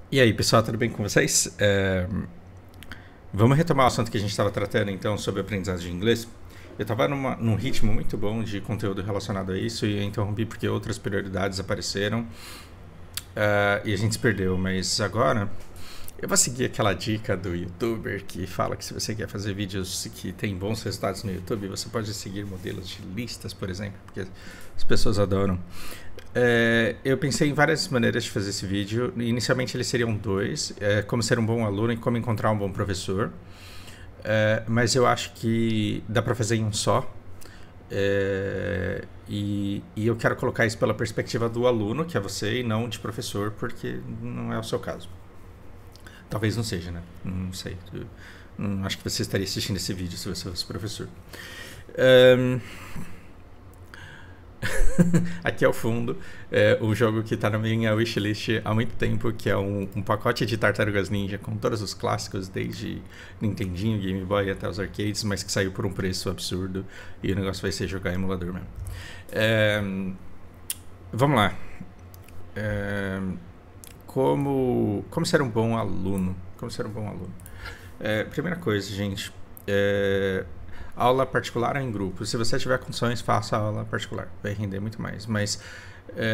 E aí, pessoal, tudo bem com vocês? Vamos retomar o assunto que a gente estava tratando, então, sobre aprendizagem de inglês. Eu estava num ritmo muito bom de conteúdo relacionado a isso e eu interrompi porque outras prioridades apareceram e a gente se perdeu. Mas agora eu vou seguir aquela dica do YouTuber que fala que se você quer fazer vídeos que têm bons resultados no YouTube, você pode seguir modelos de listas, por exemplo, porque as pessoas adoram. Eu pensei em várias maneiras de fazer esse vídeo. Inicialmente eles seriam dois, como ser um bom aluno e como encontrar um bom professor. Mas eu acho que dá para fazer em um só. E eu quero colocar isso pela perspectiva do aluno, que é você, e não de professor, porque não é o seu caso. Talvez não seja, né? Não sei. Não acho que você estaria assistindo esse vídeo se você fosse professor. Aqui ao fundo, o jogo que está na minha wishlist há muito tempo, que é um pacote de Tartarugas Ninja com todos os clássicos, desde Nintendinho, Game Boy até os arcades, mas que saiu por um preço absurdo e o negócio vai ser jogar emulador mesmo. Vamos lá. Como ser um bom aluno? Como ser um bom aluno? Primeira coisa, gente, aula particular ou em grupo. Se você tiver condições, faça aula particular. Vai render muito mais. Mas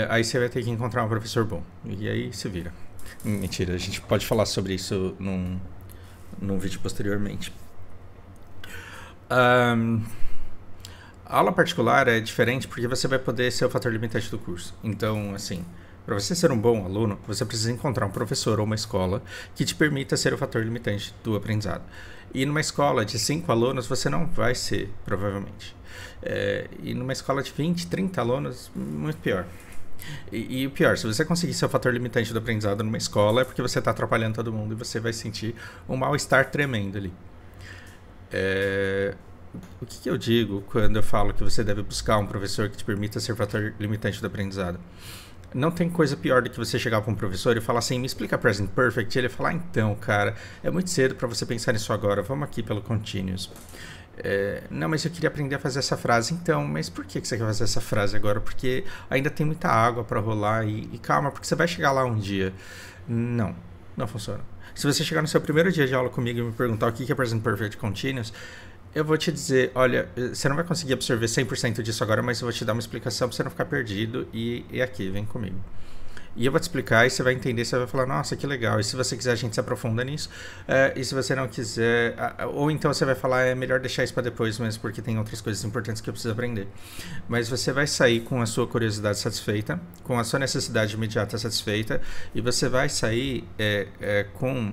aí você vai ter que encontrar um professor bom. E aí se vira. Mentira, a gente pode falar sobre isso num vídeo posteriormente. A aula particular é diferente porque você vai poder ser o fator limitante do curso. Então, assim, para você ser um bom aluno, você precisa encontrar um professor ou uma escola que te permita ser o fator limitante do aprendizado. E numa escola de 5 alunos, você não vai ser, provavelmente. E numa escola de 20, 30 alunos, muito pior. E o pior, se você conseguir ser o fator limitante do aprendizado numa escola, é porque você está atrapalhando todo mundo e você vai sentir um mal-estar tremendo ali. O que eu digo quando eu falo que você deve buscar um professor que te permita ser o fator limitante do aprendizado? Não tem coisa pior do que você chegar para um professor e falar assim, me explica present perfect, e ele falar, então, cara, é muito cedo para você pensar nisso agora, vamos aqui pelo continuous. Não, mas eu queria aprender a fazer essa frase. Então, mas por que você quer fazer essa frase agora? Porque ainda tem muita água para rolar e calma, porque você vai chegar lá um dia. Não funciona. Se você chegar no seu primeiro dia de aula comigo e me perguntar o que é present perfect continuous, eu vou te dizer, olha, você não vai conseguir absorver 100% disso agora, mas eu vou te dar uma explicação para você não ficar perdido e aqui, vem comigo. E eu vou te explicar e você vai entender, você vai falar, nossa, que legal. E se você quiser, a gente se aprofunda nisso. E se você não quiser, ou então você vai falar, é melhor deixar isso para depois mesmo, porque tem outras coisas importantes que eu preciso aprender. Mas você vai sair com a sua curiosidade satisfeita, com a sua necessidade imediata satisfeita, e você vai sair com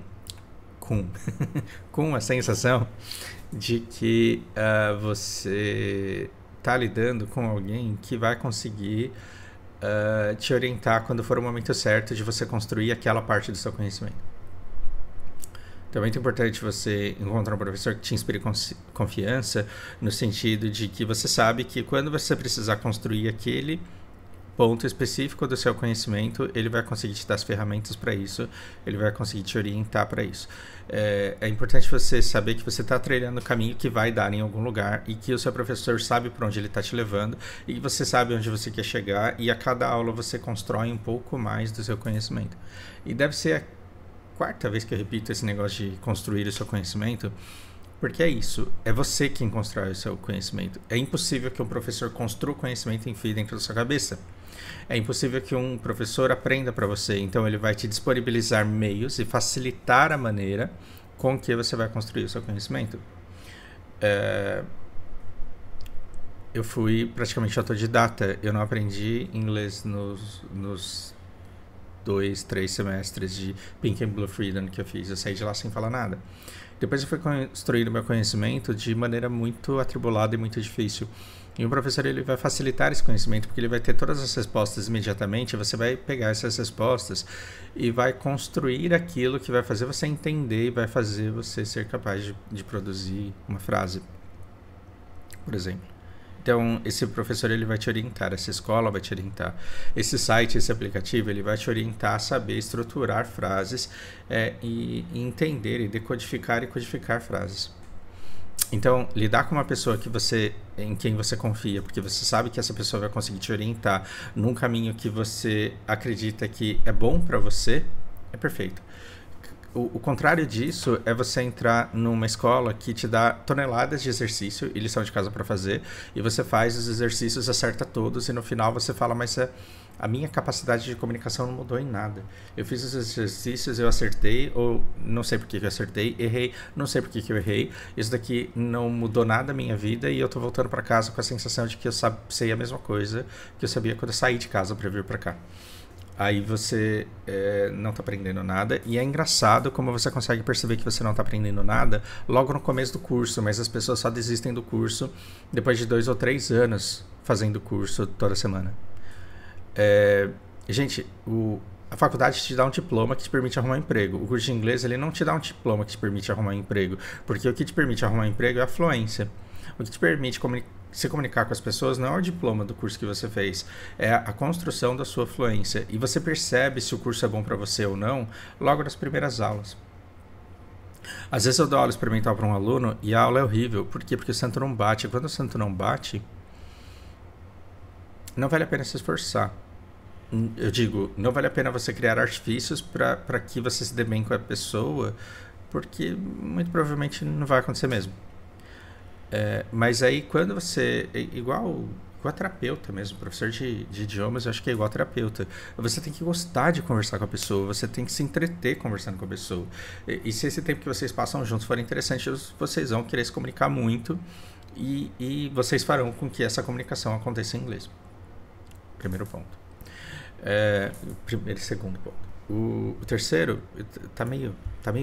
com a sensação de que você está lidando com alguém que vai conseguir te orientar quando for o momento certo de você construir aquela parte do seu conhecimento. Então é muito importante você encontrar um professor que te inspire confiança, no sentido de que você sabe que quando você precisar construir aquele ponto específico do seu conhecimento, ele vai conseguir te dar as ferramentas para isso, ele vai conseguir te orientar para isso. É importante você saber que você está trilhando o caminho que vai dar em algum lugar e que o seu professor sabe para onde ele está te levando e que você sabe onde você quer chegar, e a cada aula você constrói um pouco mais do seu conhecimento. E deve ser a quarta vez que eu repito esse negócio de construir o seu conhecimento, porque é isso, é você quem constrói o seu conhecimento. É impossível que um professor construa conhecimento e enfie dentro da sua cabeça. É impossível que um professor aprenda para você, então ele vai te disponibilizar meios e facilitar a maneira com que você vai construir o seu conhecimento. Eu fui praticamente autodidata, eu não aprendi inglês nos 2, 3 semestres de Pink and Blue Freedom que eu fiz, eu saí de lá sem falar nada. Depois eu fui construindo meu conhecimento de maneira muito atribulada e muito difícil. E o professor ele vai facilitar esse conhecimento, porque ele vai ter todas as respostas imediatamente, você vai pegar essas respostas e vai construir aquilo que vai fazer você entender e vai fazer você ser capaz de produzir uma frase, por exemplo. Então, esse professor ele vai te orientar, essa escola vai te orientar, esse site, esse aplicativo, ele vai te orientar a saber estruturar frases e entender e decodificar e codificar frases. Então, lidar com uma pessoa em quem você confia, porque você sabe que essa pessoa vai conseguir te orientar num caminho que você acredita que é bom para você, é perfeito. O contrário disso é você entrar numa escola que te dá toneladas de exercício e lição de casa para fazer, e você faz os exercícios, acerta todos, e no final você fala, mas a minha capacidade de comunicação não mudou em nada. Eu fiz os exercícios, eu acertei, ou não sei por que eu acertei, errei, não sei por que eu errei, isso daqui não mudou nada a minha vida, e eu tô voltando para casa com a sensação de que eu sei a mesma coisa que eu sabia quando eu saí de casa para vir para cá. Aí você não está aprendendo nada. E é engraçado como você consegue perceber que você não está aprendendo nada logo no começo do curso, mas as pessoas só desistem do curso depois de 2 ou 3 anos fazendo curso toda semana. Gente, a faculdade te dá um diploma que te permite arrumar um emprego. O curso de inglês ele não te dá um diploma que te permite arrumar um emprego, porque o que te permite arrumar um emprego é a fluência. O que te permite se comunicar com as pessoas não é o diploma do curso que você fez, é a construção da sua fluência. E você percebe se o curso é bom para você ou não logo nas primeiras aulas. Às vezes eu dou aula experimental para um aluno e a aula é horrível. Por quê? Porque o santo não bate. Quando o santo não bate, não vale a pena se esforçar. Eu digo, não vale a pena você criar artifícios para que você se dê bem com a pessoa, porque muito provavelmente não vai acontecer mesmo. Mas aí quando você... Igual terapeuta mesmo, professor de idiomas, eu acho que é igual terapeuta. Você tem que gostar de conversar com a pessoa, você tem que se entreter conversando com a pessoa. E se esse tempo que vocês passam juntos for interessante, vocês vão querer se comunicar muito e vocês farão com que essa comunicação aconteça em inglês. Primeiro ponto. Primeiro e segundo ponto. O terceiro, tá meio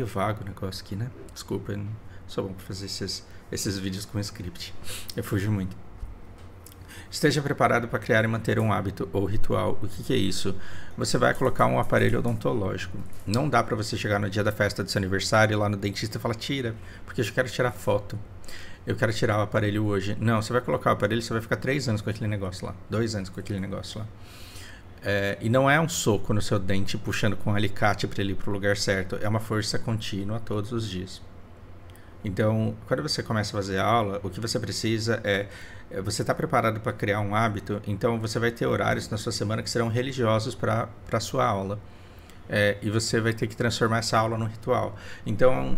vago o negócio aqui, né? Desculpa, eu não sou bom para fazer esses vídeos com script. Eu fujo muito. Esteja preparado para criar e manter um hábito ou ritual. O que é isso? Você vai colocar um aparelho odontológico. Não dá para você chegar no dia da festa do seu aniversário e lá no dentista e falar, tira, porque eu quero tirar foto. Eu quero tirar o aparelho hoje. Não, você vai colocar o aparelho e você vai ficar 3 anos com aquele negócio lá. 2 anos com aquele negócio lá. E não é um soco no seu dente puxando com um alicate para ele ir para o lugar certo. É uma força contínua todos os dias. Então, quando você começa a fazer aula, o que você precisa você está preparado para criar um hábito, então você vai ter horários na sua semana que serão religiosos para a sua aula. E você vai ter que transformar essa aula num ritual. Então,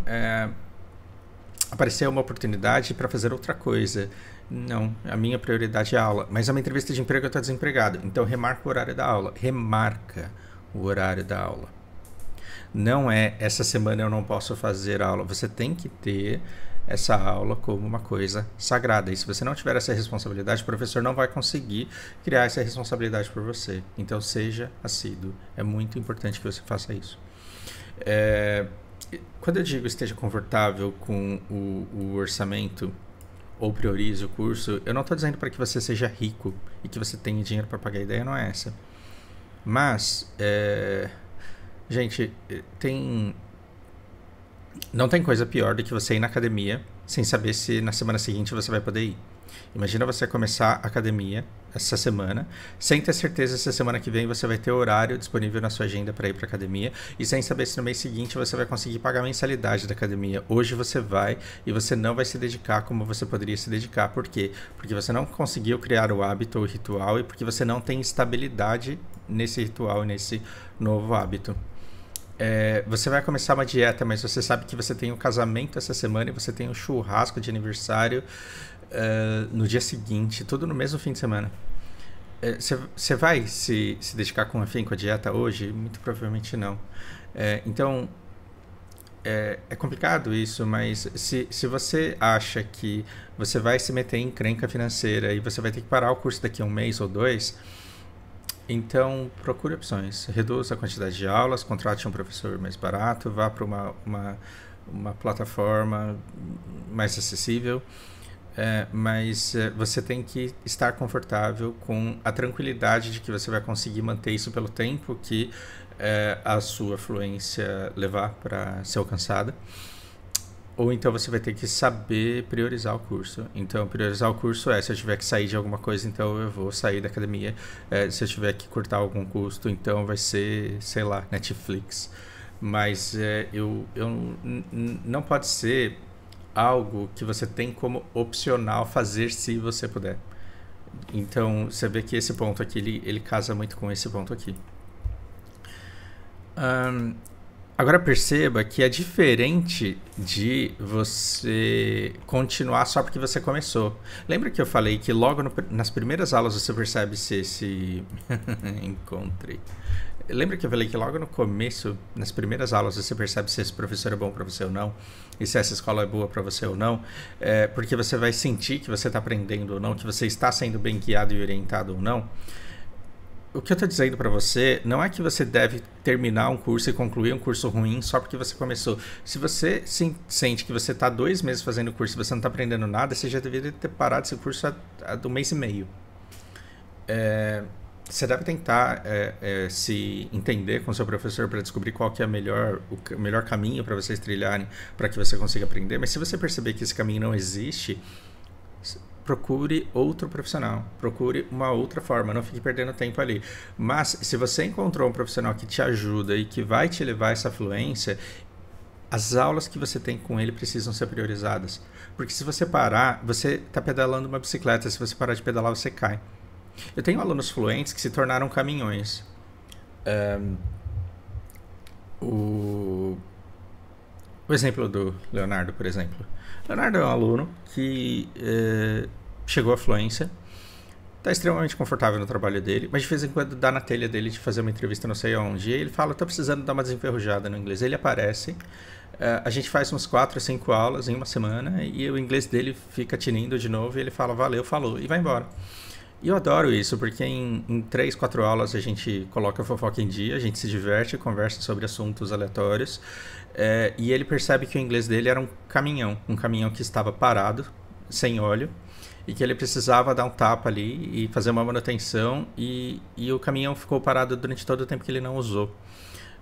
apareceu uma oportunidade para fazer outra coisa. Não, a minha prioridade é a aula. Mas a minha entrevista de emprego eu estou desempregado. Então, remarca o horário da aula. Remarca o horário da aula. Não essa semana eu não posso fazer aula. Você tem que ter essa aula como uma coisa sagrada. E se você não tiver essa responsabilidade, o professor não vai conseguir criar essa responsabilidade por você. Então, seja assíduo. É muito importante que você faça isso. Quando eu digo esteja confortável com o orçamento ou priorize o curso, eu não estou dizendo para que você seja rico e que você tenha dinheiro para pagar. A ideia não é essa. Mas... gente, não tem coisa pior do que você ir na academia sem saber se na semana seguinte você vai poder ir. Imagina você começar a academia essa semana, sem ter certeza se a semana que vem você vai ter horário disponível na sua agenda para ir para a academia e sem saber se no mês seguinte você vai conseguir pagar a mensalidade da academia. Hoje você vai e você não vai se dedicar como você poderia se dedicar. Por quê? Porque você não conseguiu criar o hábito ou ritual e porque você não tem estabilidade nesse ritual, nesse novo hábito. Você vai começar uma dieta, mas você sabe que você tem um casamento essa semana e você tem um churrasco de aniversário no dia seguinte, tudo no mesmo fim de semana. Você vai se dedicar com afinco à dieta hoje? Muito provavelmente não. Então, é complicado isso, mas se você acha que você vai se meter em encrenca financeira e você vai ter que parar o curso daqui a 1 mês ou 2... Então, procure opções. Reduza a quantidade de aulas, contrate um professor mais barato, vá para uma plataforma mais acessível. Mas você tem que estar confortável com a tranquilidade de que você vai conseguir manter isso pelo tempo que a sua fluência levar para ser alcançada. Ou então você vai ter que saber priorizar o curso. Então, priorizar o curso se eu tiver que sair de alguma coisa, então eu vou sair da academia. Se eu tiver que cortar algum custo, então vai ser, sei lá, Netflix. Mas não pode ser algo que você tem como opcional fazer se você puder. Então, você vê que esse ponto aqui, ele casa muito com esse ponto aqui. Agora perceba que é diferente de você continuar só porque você começou. Lembra que eu falei que logo nas primeiras aulas você percebe se esse... Encontrei. Lembra que eu falei que logo no começo, nas primeiras aulas, você percebe se esse professor é bom para você ou não? E se essa escola é boa para você ou não? Porque você vai sentir que você está aprendendo ou não, que você está sendo bem guiado e orientado ou não. O que eu estou dizendo para você não é que você deve terminar um curso e concluir um curso ruim só porque você começou. Se você sente que você está 2 meses fazendo o curso e você não está aprendendo nada, você já deveria ter parado esse curso há 1 mês e meio. Você deve tentar se entender com o seu professor para descobrir qual que é o melhor caminho para vocês trilharem para que você consiga aprender. Mas se você perceber que esse caminho não existe, procure outro profissional, procure uma outra forma, não fique perdendo tempo ali. Mas se você encontrou um profissional que te ajuda e que vai te levar a essa fluência, as aulas que você tem com ele precisam ser priorizadas. Porque se você parar, você está pedalando uma bicicleta, se você parar de pedalar, você cai. Eu tenho alunos fluentes que se tornaram caminhões. O exemplo do Leonardo, por exemplo. Leonardo é um aluno que chegou à fluência, está extremamente confortável no trabalho dele, mas de vez em quando dá na telha dele de fazer uma entrevista não sei aonde, e ele fala, estou precisando dar uma desenferrujada no inglês. Ele aparece, a gente faz uns 4 a 5 aulas em uma semana, e o inglês dele fica tinindo de novo, e ele fala, valeu, falou, e vai embora. E eu adoro isso, porque em 3, 4 aulas a gente coloca a fofoca em dia, a gente se diverte, conversa sobre assuntos aleatórios, e ele percebe que o inglês dele era um caminhão que estava parado, sem óleo, e que ele precisava dar um tapa ali e fazer uma manutenção, e o caminhão ficou parado durante todo o tempo que ele não usou.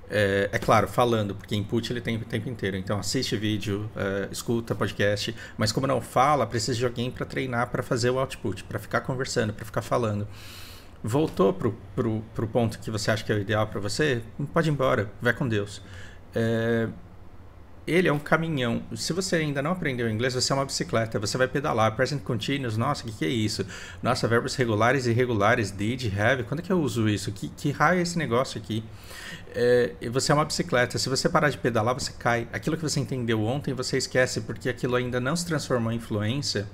É claro, falando, porque input ele tem o tempo inteiro. Então assiste vídeo, escuta podcast, mas como não fala, precisa de alguém para treinar, para fazer o output, para ficar conversando, para ficar falando. Voltou pro ponto que você acha que é o ideal para você? Pode ir embora, vai com Deus. Ele é um caminhão. Se você ainda não aprendeu inglês, você é uma bicicleta. Você vai pedalar. Present continuous. Nossa, o que é isso? Nossa, verbos regulares e irregulares. Did, have. Quando é que eu uso isso? Que raio é esse negócio aqui? Você é uma bicicleta. Se você parar de pedalar, você cai. Aquilo que você entendeu ontem, você esquece, porque aquilo ainda não se transformou em fluência.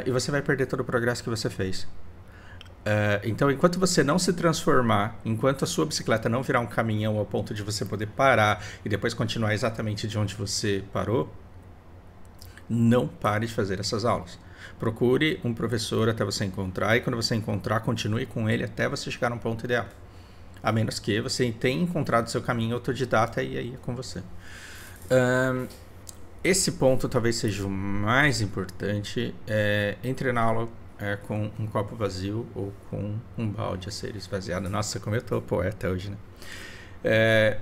E você vai perder todo o progresso que você fez. Então, enquanto você não se transformar, enquanto a sua bicicleta não virar um caminhão ao ponto de você poder parar e depois continuar exatamente de onde você parou, não pare de fazer essas aulas. Procure um professor até você encontrar, e quando você encontrar, continue com ele até você chegar num ponto ideal. A menos que você tenha encontrado seu caminho autodidata, e aí é com você. Esse ponto talvez seja o mais importante. Entre na aula com um copo vazio ou com um balde a ser esvaziado. Nossa, como eu tô poeta hoje, né?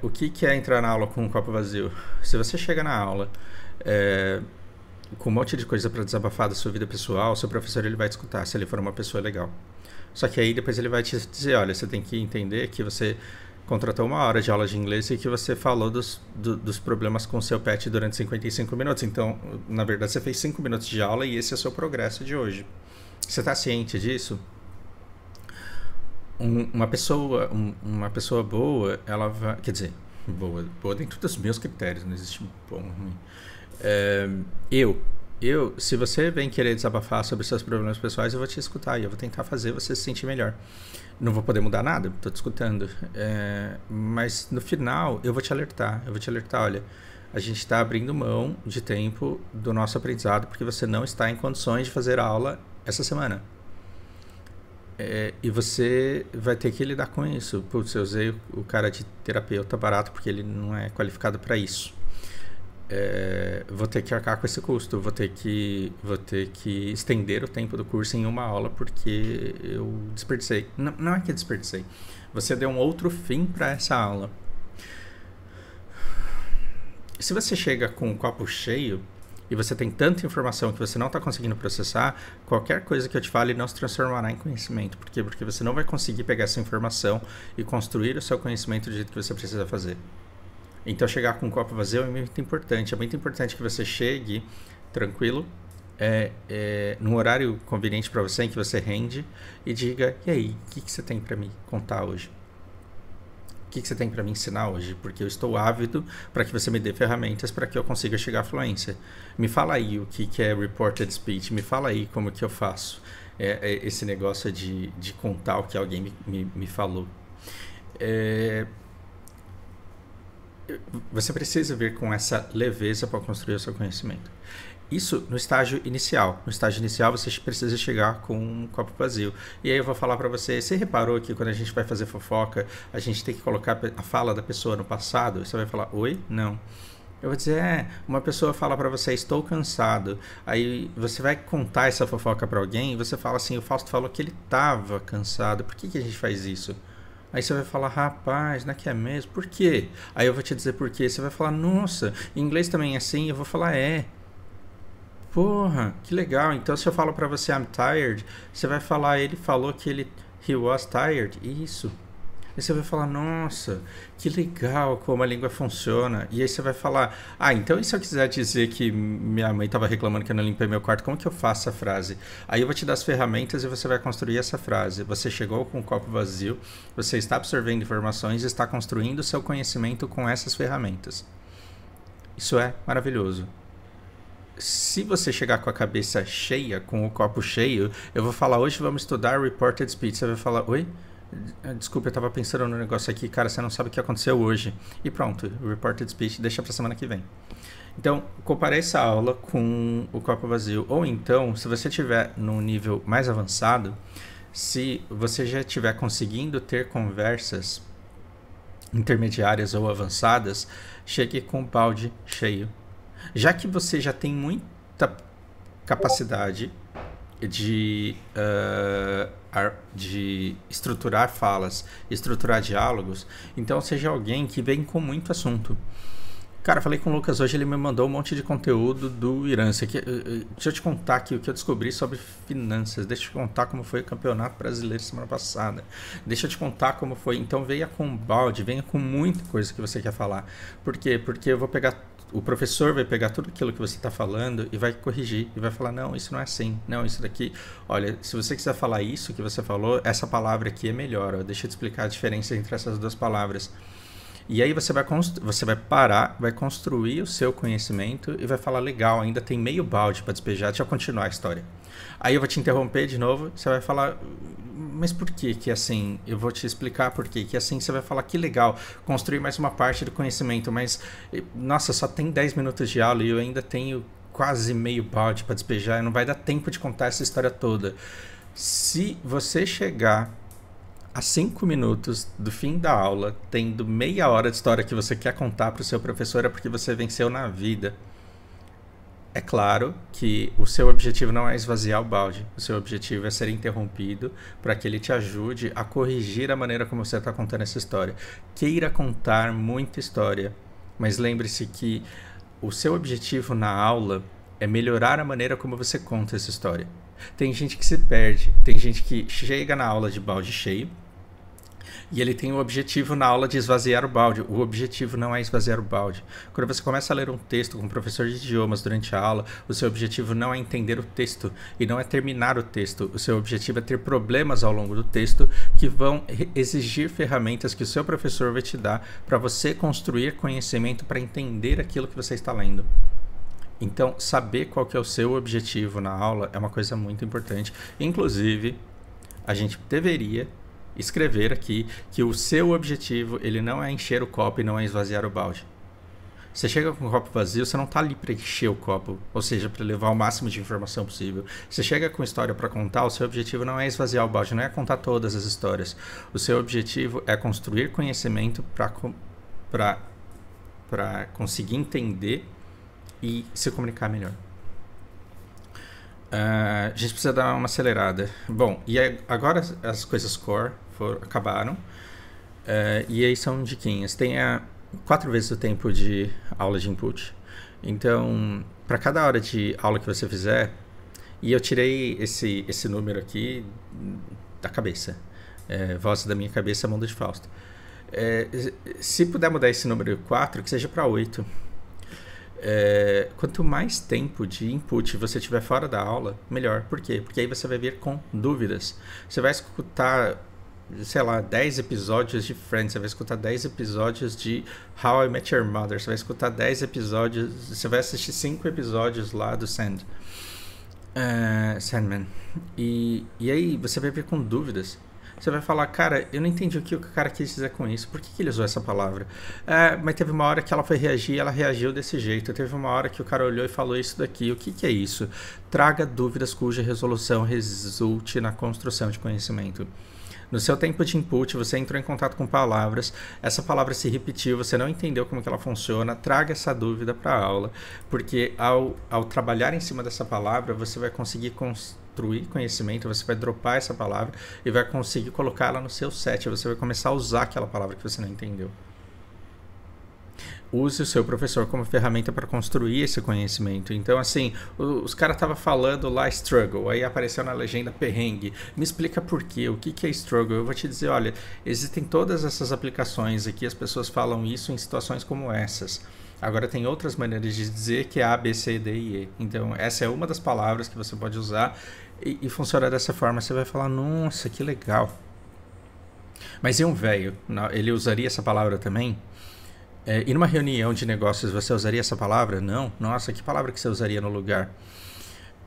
O que é entrar na aula com um copo vazio? Se você chega na aula com um monte de coisa para desabafar da sua vida pessoal, seu professor ele vai te escutar, se ele for uma pessoa legal. Só que aí depois ele vai te dizer, olha, você tem que entender que você contratou 1 hora de aula de inglês e que você falou dos problemas com o seu pet durante 55 minutos. Então, na verdade, você fez 5 minutos de aula e esse é o seu progresso de hoje. Você está ciente disso? Uma pessoa boa, ela vai... Quer dizer, boa dentro dos meus critérios, não existe bom ou ruim. Se você vem querer desabafar sobre seus problemas pessoais, eu vou te escutar e eu vou tentar fazer você se sentir melhor. Não vou poder mudar nada, estou te escutando. Mas no final, eu vou te alertar. Olha, a gente está abrindo mão de tempo do nosso aprendizado porque você não está em condições de fazer aula essa semana. E você vai ter que lidar com isso. Putz, eu usei o cara de terapeuta barato porque ele não é qualificado para isso. Vou ter que arcar com esse custo. Vou ter que estender o tempo do curso em 1 aula porque eu desperdicei. Não é que eu desperdicei. Você deu um outro fim para essa aula. Se você chega com um copo cheio e você tem tanta informação que você não está conseguindo processar, qualquer coisa que eu te fale não se transformará em conhecimento. Por quê? Porque você não vai conseguir pegar essa informação e construir o seu conhecimento do jeito que você precisa fazer. Então, chegar com um copo vazio é muito importante. É muito importante que você chegue tranquilo, num horário conveniente para você, em que você rende, e diga, e aí, o que você tem para me contar hoje? que você tem para me ensinar hoje? Porque eu estou ávido para que você me dê ferramentas para que eu consiga chegar à fluência. Me fala aí o que é reported speech, me fala aí como que eu faço esse negócio de contar o que alguém me falou. Você precisa vir com essa leveza para construir o seu conhecimento. Isso no estágio inicial. No estágio inicial você precisa chegar com um copo vazio. E aí eu vou falar para você, você reparou que quando a gente vai fazer fofoca, a gente tem que colocar a fala da pessoa no passado? Você vai falar, oi? Não. Eu vou dizer, uma pessoa fala para você, estou cansado. Aí você vai contar essa fofoca para alguém e você fala assim, o Fausto falou que ele estava cansado. Por que a gente faz isso? Aí você vai falar, rapaz, não é que é mesmo? Por quê? Aí eu vou te dizer por quê. Você vai falar, nossa, em inglês também é assim? Eu vou falar, Porra, que legal. Então se eu falo pra você I'm tired, você vai falar, ele falou que he was tired. Isso. Aí você vai falar, nossa, que legal como a língua funciona. E aí você vai falar, então e se eu quiser dizer que minha mãe estava reclamando que eu não limpei meu quarto, como que eu faço essa frase? Aí eu vou te dar as ferramentas e você vai construir essa frase. Você chegou com um copo vazio, você está absorvendo informações e está construindo o seu conhecimento com essas ferramentas. Isso é maravilhoso. Se você chegar com a cabeça cheia, com o copo cheio, eu vou falar, hoje vamos estudar reported speech. Você vai falar, oi? Desculpa, eu tava pensando no negócio aqui, cara, você não sabe o que aconteceu hoje. E pronto, reported speech, deixa pra semana que vem. Então, compare essa aula com o copo vazio. Ou então, se você estiver num nível mais avançado, se você já estiver conseguindo ter conversas intermediárias ou avançadas, chegue com o balde cheio. Já que você já tem muita capacidade de estruturar falas, estruturar diálogos, então seja alguém que vem com muito assunto. Cara, falei com o Lucas hoje, ele me mandou um monte de conteúdo do Irã. Deixa eu te contar aqui o que eu descobri sobre finanças. Deixa eu te contar como foi o Campeonato Brasileiro semana passada. Deixa eu te contar como foi. Então venha com balde, venha com muita coisa que você quer falar. Por quê? Porque eu vou pegar... O professor vai pegar tudo aquilo que você está falando e vai corrigir. E vai falar, não, isso não é assim. Não, isso daqui... Olha, se você quiser falar isso que você falou, essa palavra aqui é melhor. Ó. Deixa eu te explicar a diferença entre essas duas palavras. E aí você vai parar, vai construir o seu conhecimento e vai falar, legal, ainda tem meio balde para despejar, deixa eu continuar a história. Aí eu vou te interromper de novo, você vai falar, mas por que assim? Eu vou te explicar por quê. Que assim você vai falar, que legal, construir mais uma parte do conhecimento, mas, nossa, só tem 10 minutos de aula e eu ainda tenho quase meio balde para despejar, não vai dar tempo de contar essa história toda. Se você chegar a 5 minutos do fim da aula, tendo meia hora de história que você quer contar para o seu professor, é porque você venceu na vida. É claro que o seu objetivo não é esvaziar o balde. O seu objetivo é ser interrompido para que ele te ajude a corrigir a maneira como você está contando essa história. Queira contar muita história, mas lembre-se que o seu objetivo na aula é melhorar a maneira como você conta essa história. Tem gente que se perde, tem gente que chega na aula de balde cheio, e ele tem o objetivo na aula de esvaziar o balde. O objetivo não é esvaziar o balde. Quando você começa a ler um texto com um professor de idiomas durante a aula, o seu objetivo não é entender o texto e não é terminar o texto. O seu objetivo é ter problemas ao longo do texto que vão exigir ferramentas que o seu professor vai te dar para você construir conhecimento para entender aquilo que você está lendo. Então, saber qual que é o seu objetivo na aula é uma coisa muito importante. Inclusive, a gente deveria escrever aqui que o seu objetivo ele não é encher o copo e não é esvaziar o balde. Você chega com o copo vazio, você não está ali para encher o copo, ou seja, para levar o máximo de informação possível. Você chega com história para contar, o seu objetivo não é esvaziar o balde, não é contar todas as histórias. O seu objetivo é construir conhecimento para conseguir entender e se comunicar melhor. A gente precisa dar uma acelerada. Bom, e agora as coisas core acabaram. E aí são diquinhas. Tenha 4 vezes o tempo de aula de input. Então, para cada hora de aula que você fizer, e eu tirei esse número aqui da cabeça. Voz da minha cabeça, mundo de Fausto. Se puder mudar esse número 4, que seja para 8. Quanto mais tempo de input você tiver fora da aula, melhor. Por quê? Porque aí você vai vir com dúvidas. Você vai escutar sei lá, 10 episódios de Friends, você vai escutar 10 episódios de How I Met Your Mother, você vai escutar 10 episódios, você vai assistir 5 episódios lá do Sandman. E aí você vai ver com dúvidas. Você vai falar, cara, eu não entendi o que o cara quis dizer com isso. Por que ele usou essa palavra? Mas teve uma hora que ela foi reagir, ela reagiu desse jeito. Teve uma hora que o cara olhou e falou isso daqui. O que é isso? Traga dúvidas cuja resolução resulte na construção de conhecimento. No seu tempo de input, você entrou em contato com palavras, essa palavra se repetiu, você não entendeu como que ela funciona, traga essa dúvida para a aula, porque ao trabalhar em cima dessa palavra, você vai conseguir construir conhecimento, você vai dropar essa palavra e vai conseguir colocá-la no seu set, você vai começar a usar aquela palavra que você não entendeu. Use o seu professor como ferramenta para construir esse conhecimento. Então, assim, os caras estavam falando lá struggle, aí apareceu na legenda perrengue. Me explica por quê, o que é struggle? Eu vou te dizer, olha, existem todas essas aplicações aqui, as pessoas falam isso em situações como essas. Agora, tem outras maneiras de dizer que é A, B, C, D e E. Então, essa é uma das palavras que você pode usar e funciona dessa forma. Você vai falar, nossa, que legal. Mas e um velho? Ele usaria essa palavra também? E numa reunião de negócios, você usaria essa palavra? Não? Nossa, que palavra que você usaria no lugar?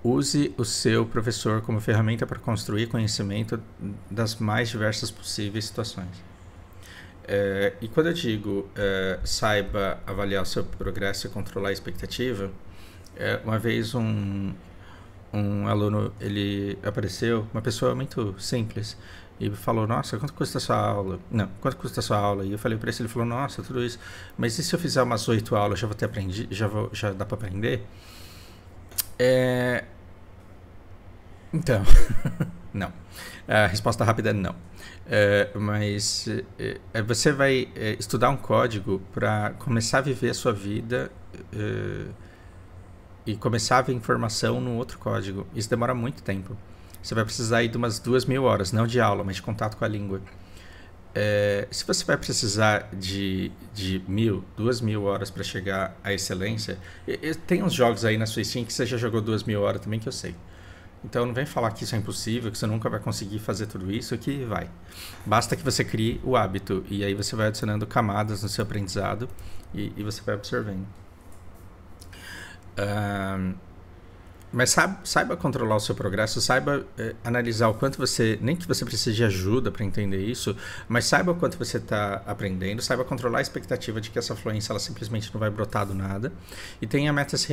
Use o seu professor como ferramenta para construir conhecimento das mais diversas possíveis situações. E quando eu digo saiba avaliar o seu progresso e controlar a expectativa, uma vez um aluno, ele apareceu, uma pessoa muito simples, e falou, nossa, quanto custa a sua aula? Não, quanto custa a sua aula? E eu falei para ele, ele falou, nossa, tudo isso. Mas e se eu fizer umas 8 aulas, já vou ter aprendido? Já dá para aprender? Então, não. A resposta rápida é não. Mas você vai estudar um código para começar a viver a sua vida e começar a ver informação no outro código. Isso demora muito tempo. Você vai precisar aí de umas 2.000 horas, não de aula, mas de contato com a língua. Se você vai precisar de 2.000 horas para chegar à excelência, tem uns jogos aí na sua Steam que você já jogou 2.000 horas também, que eu sei. Então não vem falar que isso é impossível, que você nunca vai conseguir fazer tudo isso, que vai. Basta que você crie o hábito, e aí você vai adicionando camadas no seu aprendizado e você vai absorvendo. Mas saiba controlar o seu progresso, saiba analisar o quanto você, nem que você precise de ajuda para entender isso, mas saiba o quanto você está aprendendo, saiba controlar a expectativa de que essa fluência ela simplesmente não vai brotar do nada e tenha metas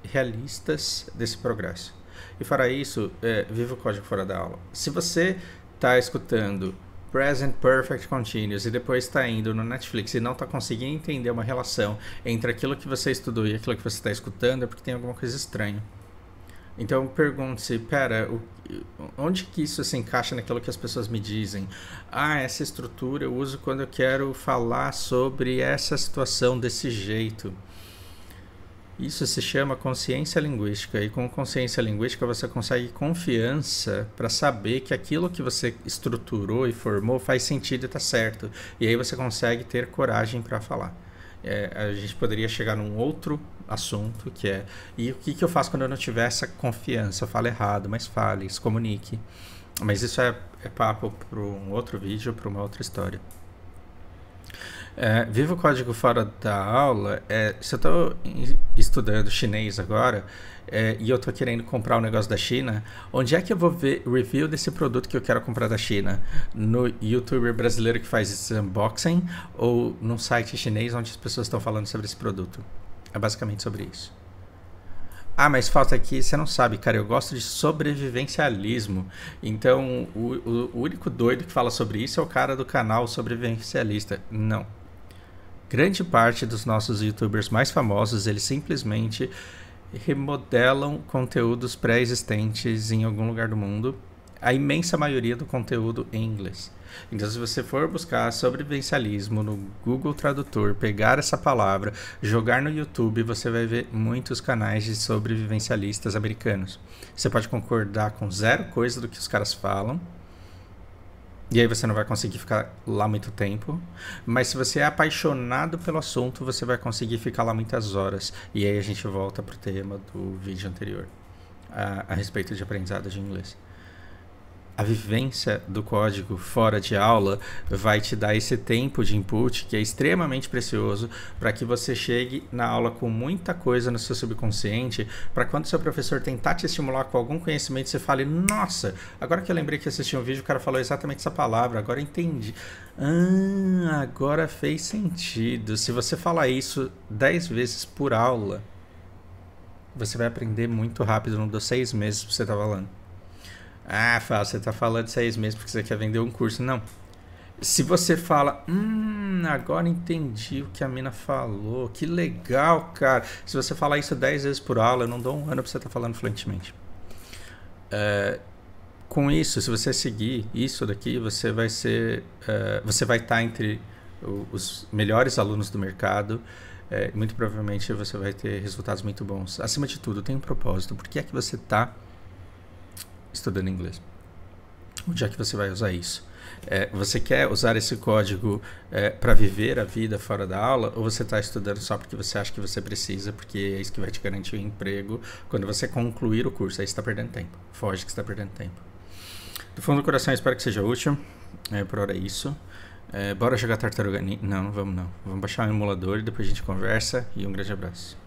realistas desse progresso. E fora isso, viva o código fora da aula. Se você está escutando Present Perfect Continuous e depois está indo no Netflix e não está conseguindo entender uma relação entre aquilo que você estudou e aquilo que você está escutando, é porque tem alguma coisa estranha. Então pergunte-se, pera, onde que isso se encaixa naquilo que as pessoas me dizem? Essa estrutura eu uso quando eu quero falar sobre essa situação desse jeito. Isso se chama consciência linguística, e com consciência linguística você consegue confiança para saber que aquilo que você estruturou e formou faz sentido e está certo. E aí você consegue ter coragem para falar. A gente poderia chegar num outro assunto que é, e o que eu faço quando eu não tiver essa confiança? Eu falo errado, mas fale, se comunique. Mas isso é papo para um outro vídeo, para uma outra história. Viva o código fora da aula. Se eu estou estudando chinês agora e eu estou querendo comprar um negócio da China, onde é que eu vou ver review desse produto que eu quero comprar da China? No youtuber brasileiro que faz esse unboxing ou num site chinês onde as pessoas estão falando sobre esse produto? É basicamente sobre isso. Mas falta aqui, você não sabe, cara, eu gosto de sobrevivencialismo. Então, o único doido que fala sobre isso é o cara do canal Sobrevivencialista. Não. Grande parte dos nossos youtubers mais famosos, eles simplesmente remodelam conteúdos pré-existentes em algum lugar do mundo. A imensa maioria do conteúdo em inglês. Então, se você for buscar sobrevivencialismo no Google Tradutor, pegar essa palavra, jogar no YouTube, você vai ver muitos canais de sobrevivencialistas americanos. Você pode concordar com zero coisa do que os caras falam, e aí você não vai conseguir ficar lá muito tempo. Mas se você é apaixonado pelo assunto, você vai conseguir ficar lá muitas horas. E aí a gente volta para o tema do vídeo anterior, a respeito de aprendizado de inglês. a vivência do código fora de aula vai te dar esse tempo de input que é extremamente precioso para que você chegue na aula com muita coisa no seu subconsciente, para quando seu professor tentar te estimular com algum conhecimento, você fale, nossa, agora que eu lembrei que assisti um vídeo, o cara falou exatamente essa palavra, agora eu entendi. Agora fez sentido. Se você falar isso 10 vezes por aula, você vai aprender muito rápido, não deu 6 meses que você tá falando. Fala, você tá falando 6 meses porque você quer vender um curso. Não. Se você fala, agora entendi o que a mina falou, que legal, cara. Se você falar isso 10 vezes por aula, eu não dou um ano pra você estar falando fluentemente. Com isso, se você seguir isso daqui, você vai ser, você vai estar entre os melhores alunos do mercado. Muito provavelmente você vai ter resultados muito bons. Acima de tudo, tem um propósito. Por que é que você está estudando inglês? Onde é que você vai usar isso? Você quer usar esse código para viver a vida fora da aula, ou você está estudando só porque você acha que você precisa, porque é isso que vai te garantir um emprego quando você concluir o curso? Aí você está perdendo tempo. Foge que você está perdendo tempo. Do fundo do coração, espero que seja útil. Por hora é isso. Bora jogar Tartaruga Ninja? Não, não vamos não. Vamos baixar um emulador e depois a gente conversa. E um grande abraço.